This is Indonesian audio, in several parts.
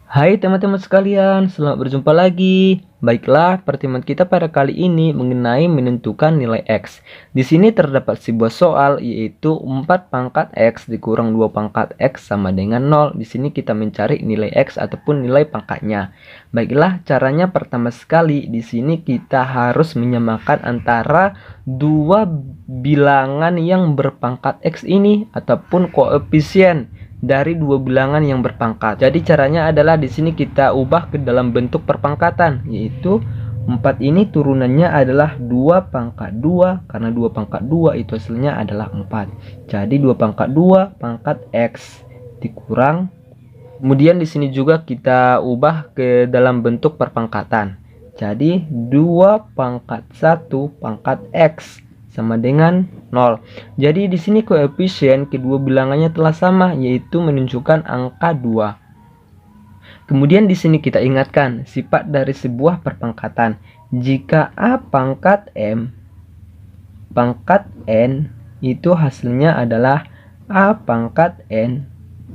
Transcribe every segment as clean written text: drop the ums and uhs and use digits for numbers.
Hai teman-teman sekalian, selamat berjumpa lagi. Baiklah, pertemuan kita pada kali ini mengenai menentukan nilai X. Di sini terdapat sebuah soal yaitu 4 pangkat X dikurang 2 pangkat X sama dengan 0. Di sini kita mencari nilai X ataupun nilai pangkatnya. Baiklah, caranya pertama sekali di sini kita harus menyamakan antara dua bilangan yang berpangkat X ini ataupun koefisien dari dua bilangan yang berpangkat. Jadi caranya adalah di sini kita ubah ke dalam bentuk perpangkatan, yaitu 4 ini turunannya adalah 2 pangkat 2 karena 2 pangkat 2 itu hasilnya adalah 4. Jadi 2 pangkat 2 pangkat X dikurang. Kemudian di sini juga kita ubah ke dalam bentuk perpangkatan. Jadi 2 pangkat 1 pangkat X sama dengan 0. Jadi di sini koefisien kedua bilangannya telah sama, yaitu menunjukkan angka 2. Kemudian di sini kita ingatkan sifat dari sebuah perpangkatan. Jika A pangkat M pangkat N itu hasilnya adalah A pangkat N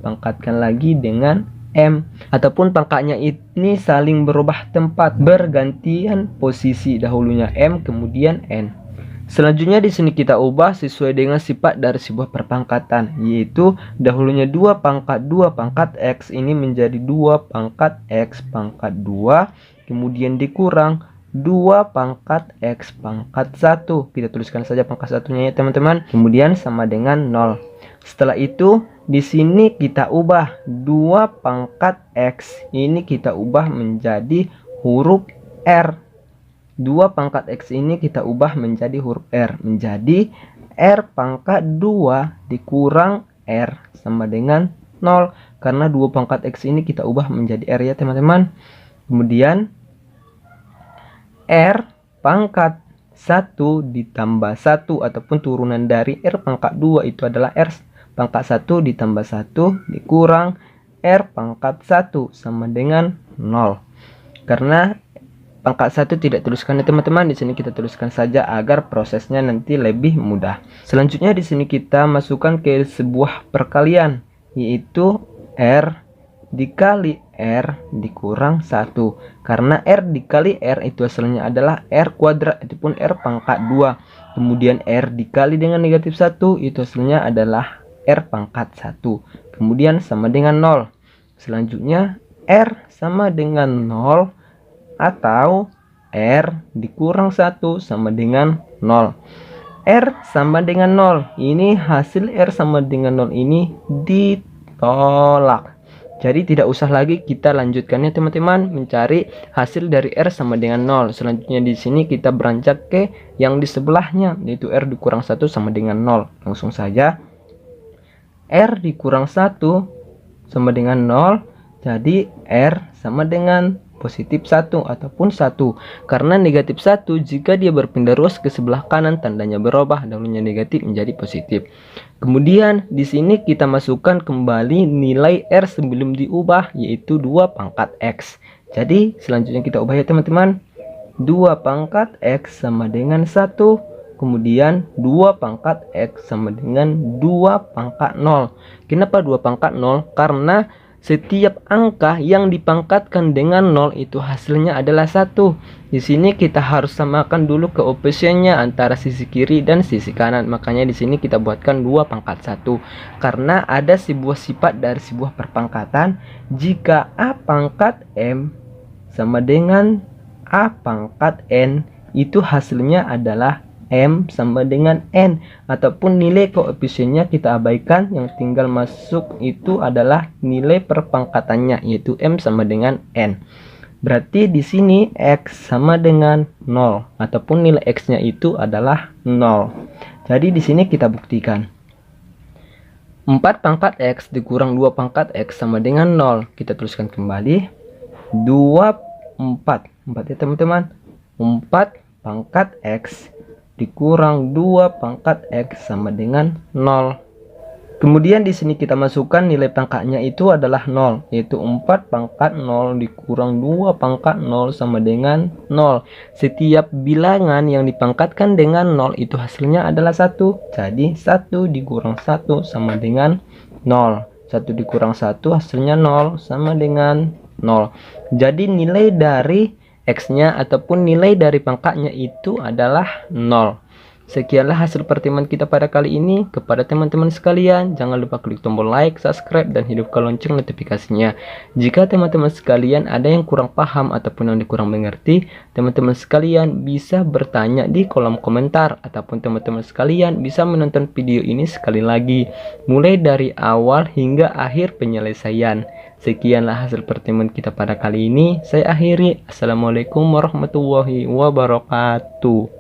pangkatkan lagi dengan M, ataupun pangkatnya ini saling berubah tempat, bergantian posisi, dahulunya M kemudian N. Selanjutnya di sini kita ubah sesuai dengan sifat dari sebuah perpangkatan, yaitu dahulunya 2 pangkat 2 pangkat X ini menjadi 2 pangkat X pangkat 2, kemudian dikurang 2 pangkat X pangkat 1. Kita tuliskan saja pangkat satunya ya teman-teman. Kemudian sama dengan 0. Setelah itu di sini kita ubah 2 pangkat X ini kita ubah menjadi huruf R. 2 pangkat X ini kita ubah menjadi huruf R, menjadi R pangkat 2 dikurang R sama dengan 0. Karena 2 pangkat X ini kita ubah menjadi R ya teman-teman. Kemudian R pangkat 1 ditambah 1 ataupun turunan dari R pangkat 2 itu adalah R pangkat 1 ditambah 1 dikurang R pangkat 1 sama dengan 0. Karena pangkat 1 tidak tuliskan ya teman-teman, di sini kita tuliskan saja agar prosesnya nanti lebih mudah. Selanjutnya di sini kita masukkan ke sebuah perkalian, yaitu R dikali R dikurang 1. Karena R dikali R itu hasilnya adalah R kuadrat ataupun R pangkat 2. Kemudian R dikali dengan negatif 1 itu hasilnya adalah R pangkat 1. Kemudian sama dengan 0. Selanjutnya R sama dengan 0 atau R dikurang 1 sama dengan 0. R sama dengan 0. Ini hasil R sama dengan 0 ini ditolak. Jadi tidak usah lagi kita lanjutkannya teman-teman, mencari hasil dari R sama dengan 0. Selanjutnya di sini kita beranjak ke yang di sebelahnya, yaitu R dikurang 1 sama dengan 0. Langsung saja R dikurang 1 sama dengan 0. Jadi R sama dengan positif 1 ataupun 1. Karena negatif 1 jika dia berpindah ruas ke sebelah kanan tandanya berubah, dahulunya negatif menjadi positif. Kemudian di sini kita masukkan kembali nilai R sebelum diubah, yaitu 2 pangkat X. Jadi selanjutnya kita ubah ya teman-teman. 2 pangkat X sama dengan 1. Kemudian 2 pangkat X sama dengan 2 pangkat 0. Kenapa 2 pangkat 0? Karena setiap angka yang dipangkatkan dengan 0 itu hasilnya adalah 1. Di sini kita harus samakan dulu koefisiennya antara sisi kiri dan sisi kanan. Makanya di sini kita buatkan 2 pangkat 1. Karena ada sebuah sifat dari sebuah perpangkatan, jika A pangkat M sama dengan A pangkat N, itu hasilnya adalah M sama dengan N, ataupun nilai koefisiennya kita abaikan, yang tinggal masuk itu adalah nilai perpangkatannya, yaitu M sama dengan N. Berarti di sini X sama dengan 0 ataupun nilai X-nya itu adalah 0. Jadi di sini kita buktikan 4 pangkat X dikurang 2 pangkat X sama dengan 0. Kita tuliskan kembali 4 ya teman-teman. 4 pangkat X dikurang 2 pangkat X sama dengan 0. Kemudian di sini kita masukkan nilai pangkatnya itu adalah 0, yaitu 4 pangkat 0 dikurang 2 pangkat 0 sama dengan 0. Setiap bilangan yang dipangkatkan dengan 0 itu hasilnya adalah 1. Jadi 1 dikurang 1 sama dengan 0. 1 dikurang 1 hasilnya 0 sama dengan 0. Jadi nilai dari X-nya ataupun nilai dari pangkatnya itu adalah 0. Sekianlah hasil pertemuan kita pada kali ini. Kepada teman-teman sekalian, jangan lupa klik tombol like, subscribe, dan hidupkan lonceng notifikasinya. Jika teman-teman sekalian ada yang kurang paham ataupun yang kurang mengerti, teman-teman sekalian bisa bertanya di kolom komentar, ataupun teman-teman sekalian bisa menonton video ini sekali lagi, mulai dari awal hingga akhir penyelesaian. Sekianlah hasil pertemuan kita pada kali ini. Saya akhiri. Assalamualaikum warahmatullahi wabarakatuh.